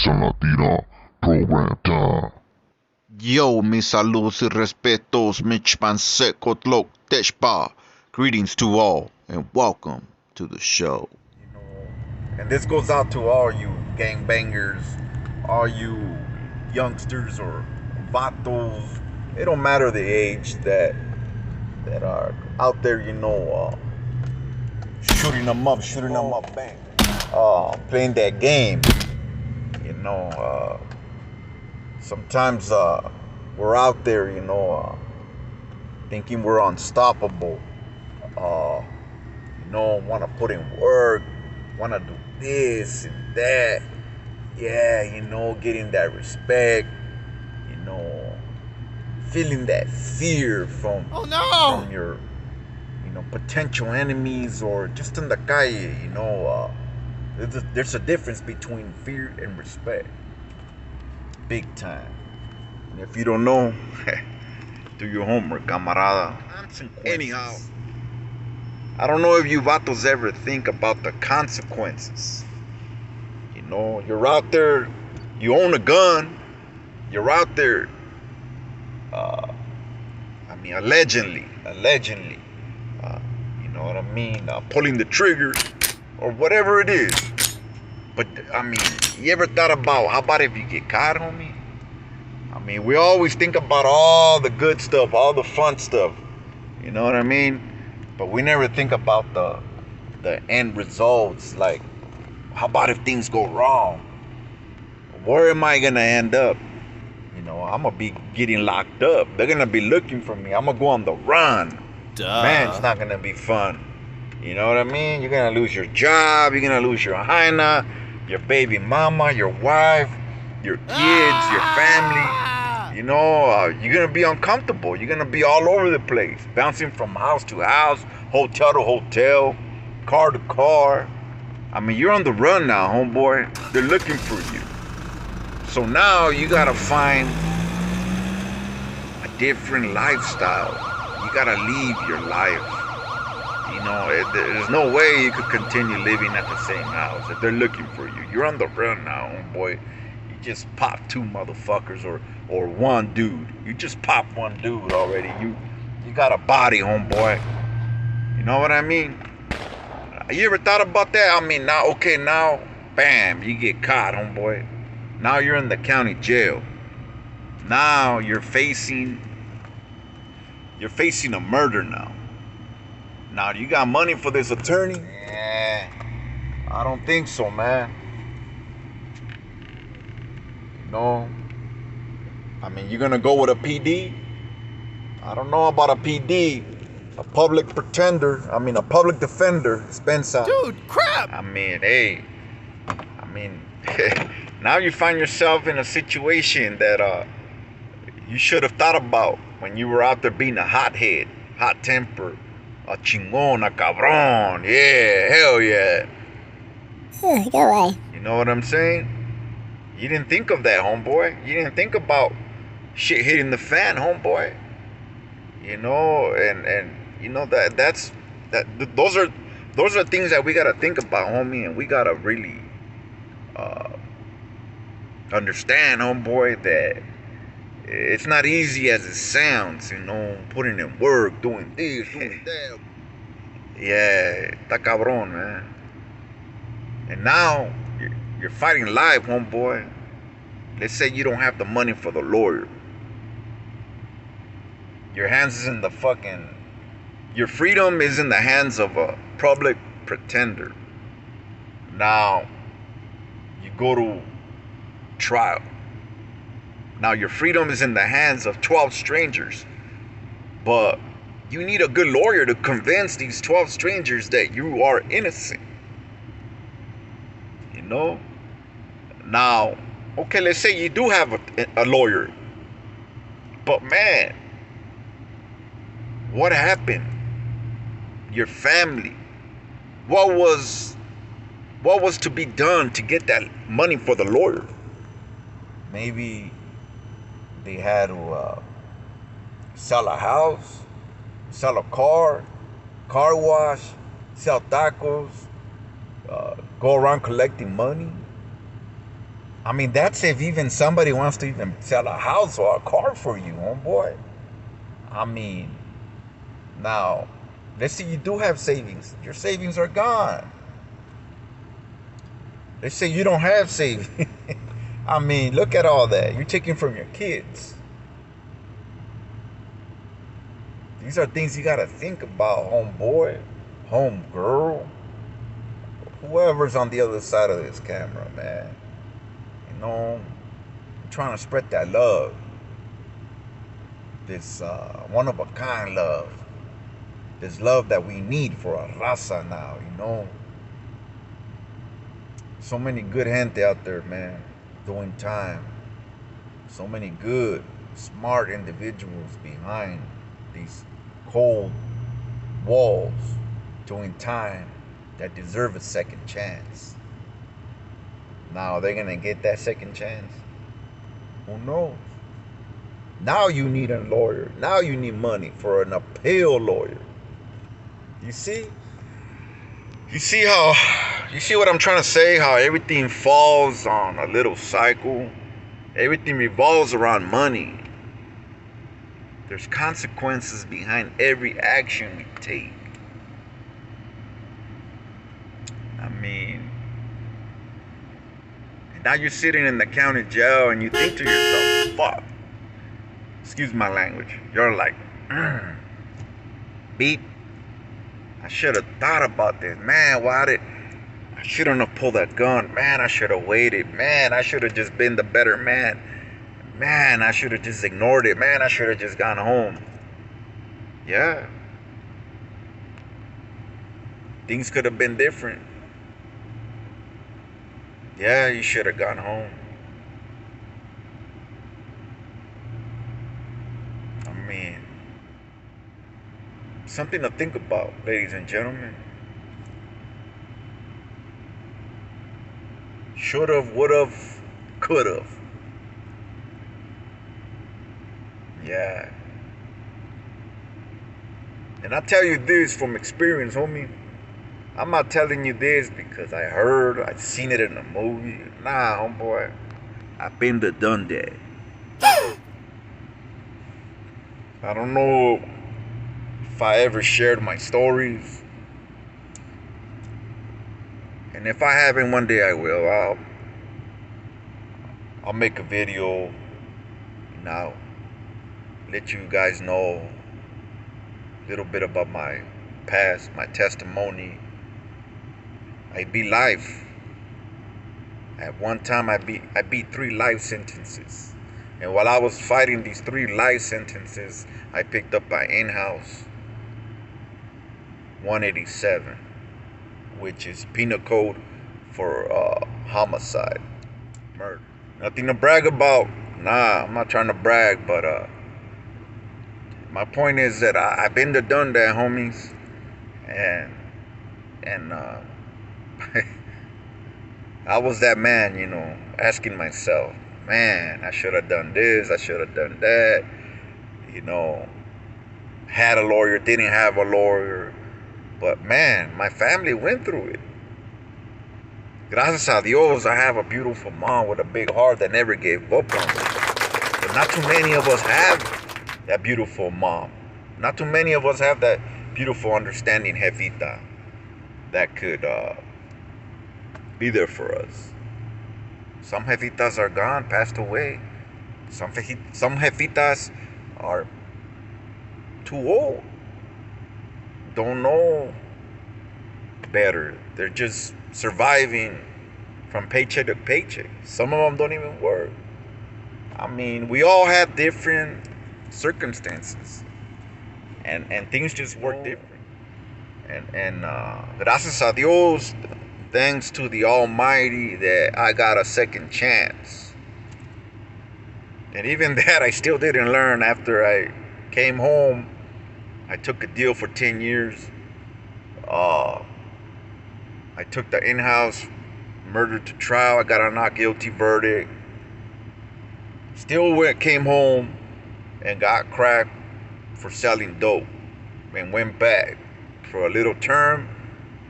Latina program time. Yo, mis saludos y respetos, Michpan Sekotlok Teshpa. Greetings to all, and welcome to the show. And this goes out to all you gangbangers, all you youngsters or vatos. It don't matter the age that are out there, shooting them up, bang, playing that game. Sometimes we're out there, thinking we're unstoppable. Want to put in work, want to do this and that. Yeah, getting that respect, feeling that fear from your, potential enemies or just in the calle, there's a difference between fear and respect. Big time. And if you don't know, do your homework, camarada. Anyhow, I don't know if you vatos ever think about the consequences. You're out there, you own a gun, you're out there, allegedly, pulling the trigger or whatever it is. But, you ever thought about, how about if you get caught, homie? We always think about all the good stuff, all the fun stuff, you know what I mean? But we never think about the end results, like, how about if things go wrong? Where am I gonna end up? I'm gonna be getting locked up. They're gonna be looking for me. I'm gonna go on the run. Duh. Man, it's not gonna be fun. You know what I mean? You're gonna lose your job. You're gonna lose your hyena, your baby mama, your wife, your kids, your family. You're gonna be uncomfortable. You're gonna be all over the place, bouncing from house to house, hotel to hotel, car to car. You're on the run now, homeboy. They're looking for you. So now you gotta find a different lifestyle. You gotta leave your life. There's no way you could continue living at the same house if they're looking for you. You're on the run now, homeboy. You just popped two motherfuckers or one dude. You just popped one dude already. You got a body, homeboy. You know what I mean? You ever thought about that? Now, bam, you get caught, homeboy. Now you're in the county jail. Now you're facing a murder now. Now, do you got money for this attorney? I don't think so, man. You're gonna go with a PD? I don't know about a PD. A public pretender. A public defender. Spencer. Dude, crap! Now you find yourself in a situation that you should have thought about when you were out there being a hothead, hot temper, a chingón, a cabrón. Yeah, hell yeah. Go away. You know what I'm saying? You didn't think of that, homeboy. You didn't think about shit hitting the fan, homeboy. Those are things that we gotta think about, homie, and we gotta really understand, homeboy, that it's not easy as it sounds, putting in work, doing this, doing that. Yeah, está cabrón, man. And now you're fighting live, homeboy. Let's say you don't have the money for the lawyer. Your freedom is in the hands of a public pretender. Now you go to trial. Now your freedom is in the hands of 12 strangers. But you need a good lawyer to convince these 12 strangers that you are innocent. Now, okay, let's say you do have a lawyer. But man, what happened? Your family. What was to be done to get that money for the lawyer? Maybe they had to sell a house, sell a car wash, sell tacos, go around collecting money. I mean, that's if even somebody wants to even sell a house or a car for you, homeboy. I mean, now, let's say you do have savings. Your savings are gone. Let's say you don't have savings. I mean, look at all that. You're taking from your kids. These are things you gotta think about, homeboy, homegirl, whoever's on the other side of this camera, man. You know, I'm trying to spread that love. This one-of-a-kind love. This love that we need for a raza now, you know. So many good gente out there, man, doing time. So many good, smart individuals behind these cold walls doing time that deserve a second chance. Now, are they gonna get that second chance? Who knows? Now you need a lawyer. Now you need money for an appeal lawyer. You see? You see what I'm trying to say? How everything falls on a little cycle. Everything revolves around money. There's consequences behind every action we take. I mean, now you're sitting in the county jail and you think to yourself, fuck. Excuse my language. You're like, beep. I should have thought about this. Man, I shouldn't have pulled that gun. Man, I should have waited. Man, I should have just been the better man. Man, I should have just ignored it. Man, I should have just gone home. Yeah. Things could have been different. Yeah, you should have gone home. I mean, something to think about, ladies and gentlemen. Should've, would've, could've. Yeah. And I tell you this from experience, homie. I'm not telling you this because I heard, I've seen it in a movie. Nah, homeboy. I've been there, done that. I don't know if I ever shared my stories. And if I haven't, one day I will. I'll make a video now. Let you guys know a little bit about my past, my testimony. I beat life. At one time, I beat 3 life sentences. And while I was fighting these 3 life sentences, I picked up my in-house 187, which is penal code for homicide, murder. Nothing to brag about. Nah, I'm not trying to brag, but my point is that I've been there, done that, homies, and I was that man, you know, asking myself, man, I should have done this, I should have done that, you know, had a lawyer, didn't have a lawyer, but man, my family went through it. Gracias a Dios, I have a beautiful mom with a big heart that never gave up on me. But not too many of us have that beautiful mom. Not too many of us have that beautiful, understanding jefita that could be there for us. Some jefitas are gone, passed away. Some jefitas are too old. Don't know better. They're just surviving from paycheck to paycheck. Some of them don't even work. I mean, we all have different circumstances, and things just work different. And gracias a Dios, thanks to the Almighty, that I got a second chance. And even that, I still didn't learn. After I came home, I took a deal for 10 years. I took the in-house murder to trial. I got a not guilty verdict. Still came home and got cracked for selling dope, and went back for a little term,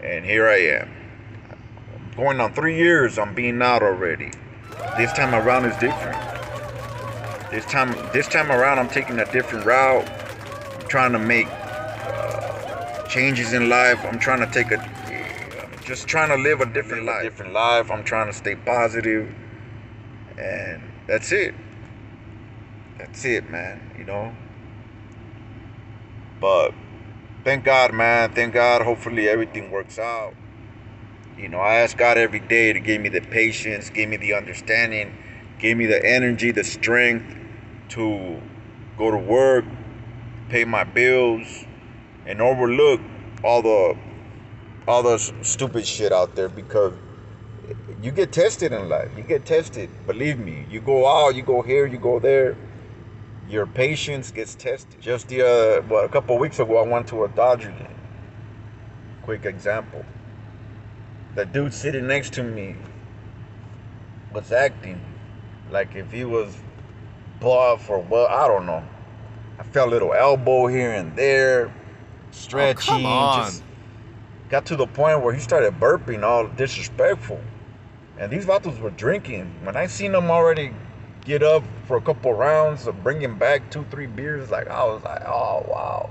and here I am. I'm going on 3 years. I'm being out already. This time around is different. This time around, I'm taking a different route. I'm trying to make changes in life. I'm just trying to live a different life. I'm trying to stay positive, and that's it. That's it, man. But thank God, man. Thank God. Hopefully everything works out. I ask God every day to give me the patience, give me the understanding, give me the energy, the strength to go to work, pay my bills, and overlook all the stupid shit out there, because you get tested in life. You get tested. Believe me. You go out, you go here, you go there. Your patience gets tested. Just a couple of weeks ago, I went to a Dodger game. Quick example. The dude sitting next to me was acting like if he was buff or what, I don't know. I felt a little elbow here and there, stretching. Oh, come on. Just got to the point where he started burping, all disrespectful. And these vatos were drinking. When I seen them already get up for a couple rounds of bringing back 2-3 beers, I was like, oh wow.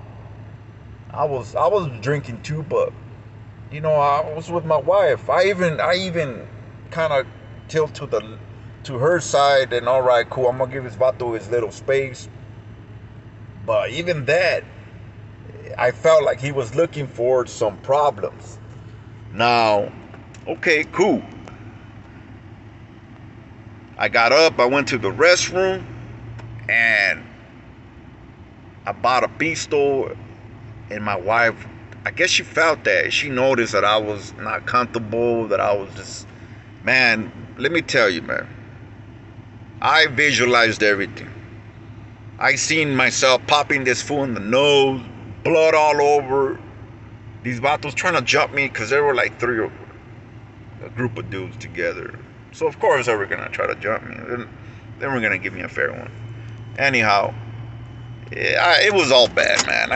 I was drinking too, but I was with my wife. I even kind of tilt to her side, and all right, cool, I'm gonna give this vato his little space. But even that, I felt like he was looking for some problems. Now, okay, cool. I got up, I went to the restroom, and I bought a pisto, and my wife, I guess she felt that. She noticed that I was not comfortable, that I was just, man, let me tell you, man. I visualized everything. I seen myself popping this fool in the nose, blood all over. These vatos trying to jump me because there were like a group of dudes together. So of course they were gonna try to jump me. Then we're gonna give me a fair one. Anyhow, it was all bad, man.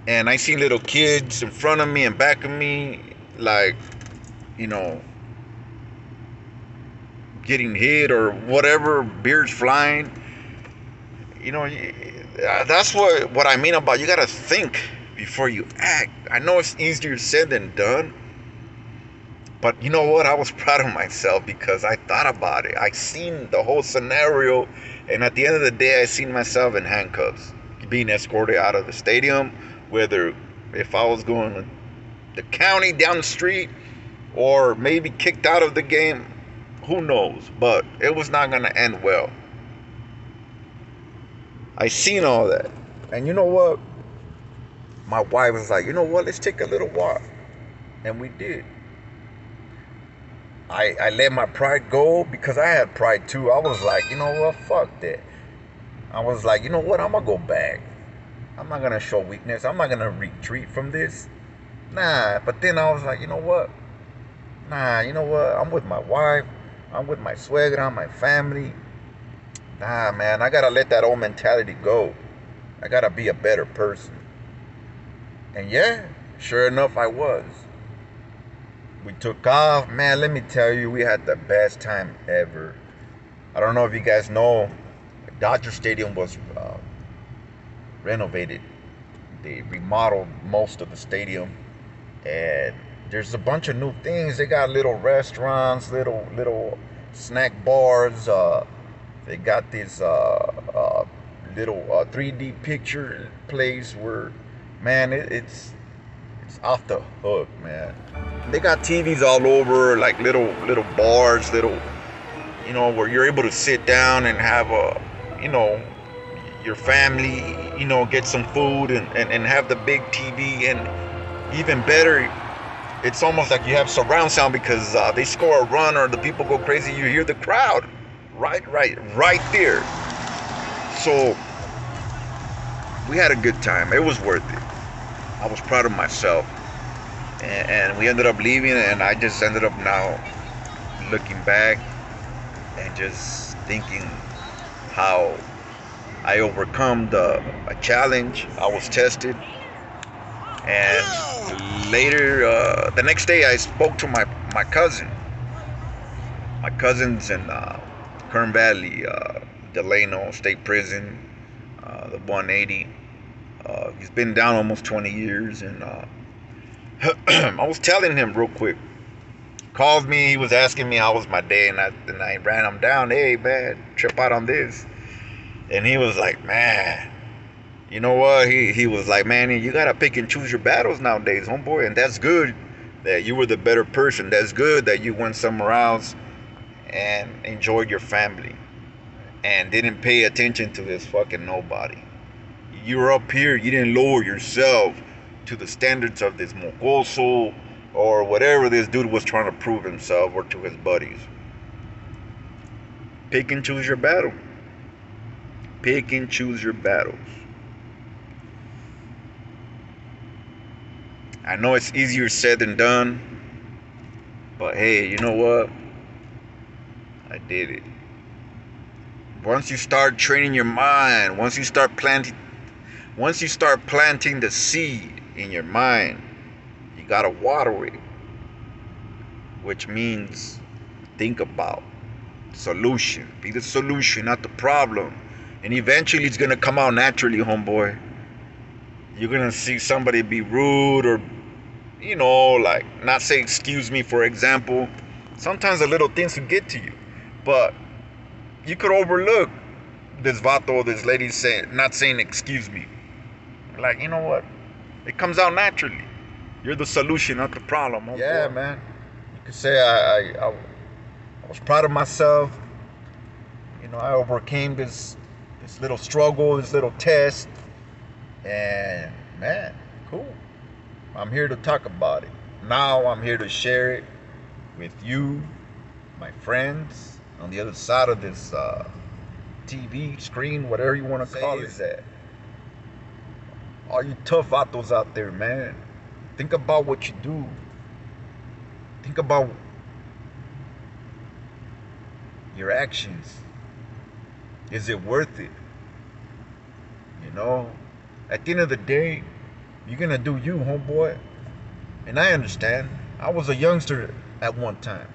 And I seen little kids in front of me and back of me, getting hit or whatever, beers flying. That's what I mean about, you gotta think before you act. I know it's easier said than done, but you know what? I was proud of myself because I thought about it. I seen the whole scenario, and at the end of the day, I seen myself in handcuffs, being escorted out of the stadium, whether if I was going to the county down the street or maybe kicked out of the game, who knows? But it was not going to end well. I seen all that. And you know what? My wife was like, you know what? Let's take a little walk. And we did. I let my pride go because I had pride too. I was like, you know what? Fuck that. I was like, you know what? I'm going to go back. I'm not going to show weakness. I'm not going to retreat from this. Nah. But then I was like, you know what? Nah, you know what? I'm with my wife. I'm with my suegra, my family. Nah, man. I got to let that old mentality go. I got to be a better person. And yeah, sure enough, I was. We took off. Man, let me tell you, we had the best time ever. I don't know if you guys know, Dodger Stadium was renovated. They remodeled most of the stadium, and there's a bunch of new things. They got little restaurants, little snack bars. They got this little 3D picture place where, man, it's off the hook, man. They got TVs all over, like little bars, where you're able to sit down and have your family, get some food and have the big TV. And even better, it's almost like you have surround sound because they score a run or the people go crazy. You hear the crowd right there. So we had a good time. It was worth it. I was proud of myself. And we ended up leaving, and I just ended up now looking back and just thinking how I overcome a challenge. I was tested. And later, the next day, I spoke to my cousin. My cousin's in Kern Valley, Delano State Prison, the 180. He's been down almost 20 years, and I was telling him real quick. Called me, he was asking me how was my day, and I ran him down. Hey, man, trip out on this. And he was like, man, you know what? He was like, man, you gotta pick and choose your battles nowadays, homeboy. And that's good that you were the better person. That's good that you went somewhere else and enjoyed your family and didn't pay attention to this fucking nobody. You were up here, you didn't lower yourself to the standards of this mocoso or whatever this dude was trying to prove himself, or to his buddies. Pick and choose your battle. Pick and choose your battles. I know it's easier said than done, but hey, you know what? I did it. Once you start training your mind, once you start planting the seed in your mind, you gotta water it, which means think about solution. Be the solution, not the problem. And eventually it's gonna come out naturally, homeboy. You're gonna see somebody be rude, or like not say excuse me, for example. Sometimes the little things can get to you, but you could overlook this vato, this lady not saying excuse me. Like, you know what? It comes out naturally. You're the solution, not the problem. Homeboy. Yeah, man. You could say I was proud of myself. I overcame this little struggle, this little test, and man, cool. I'm here to talk about it. Now I'm here to share it with you, my friends, on the other side of this TV screen, whatever you want to call it. All you tough vatos out there, man, think about what you do. Think about your actions. Is it worth it? At the end of the day, you're gonna do you, homeboy. And I understand. I was a youngster at one time.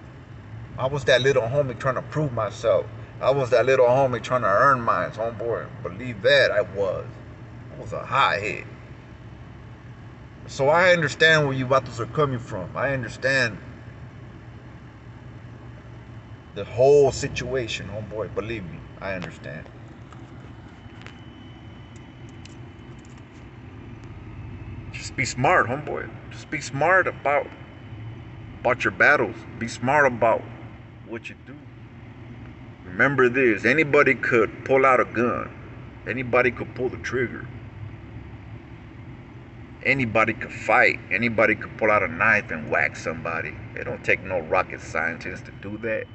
I was that little homie trying to prove myself. I was that little homie trying to earn mine, homeboy. Believe that, I was a hothead. So I understand where you vatos are coming from. I understand the whole situation, homeboy. Believe me, I understand. Just be smart, homeboy. Just be smart about your battles. Be smart about what you do. Remember this, anybody could pull out a gun. Anybody could pull the trigger. Anybody could fight. Anybody could pull out a knife and whack somebody. It don't take no rocket scientist to do that.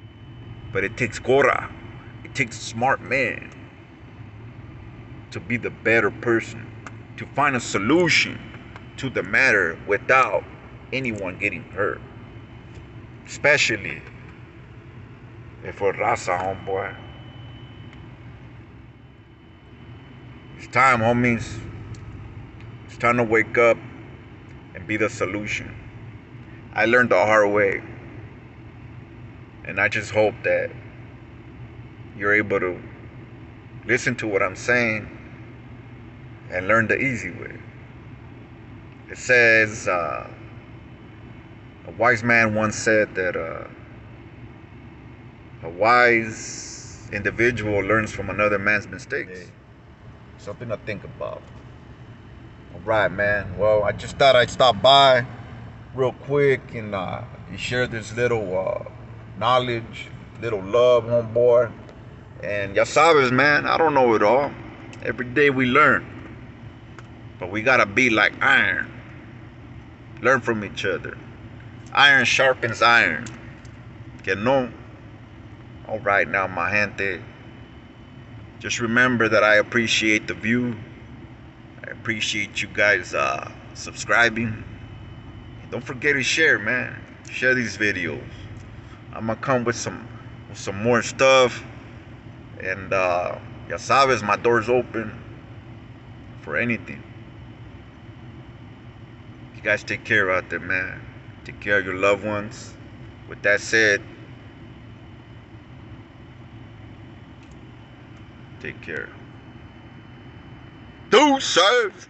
But it takes cora. It takes a smart man to be the better person, to find a solution to the matter without anyone getting hurt. Especially if we're raza, homeboy. It's time, homies. It's time to wake up and be the solution. I learned the hard way. And I just hope that you're able to listen to what I'm saying and learn the easy way. It says, a wise man once said that a wise individual learns from another man's mistakes. Something to think about. All right, man. Well, I just thought I'd stop by real quick and share this little knowledge, little love, homeboy. And ya sabes, man, I don't know it all. Every day we learn. But we gotta be like iron. Learn from each other. Iron sharpens iron. Que no? All right now, my gente. Just remember that I appreciate the view. I appreciate you guys subscribing. Don't forget to share, man. Share these videos. I'm gonna come with some more stuff. And ya sabes, my door's open for anything. You guys take care out there, man. Take care of your loved ones. With that said, Take care. Deuces!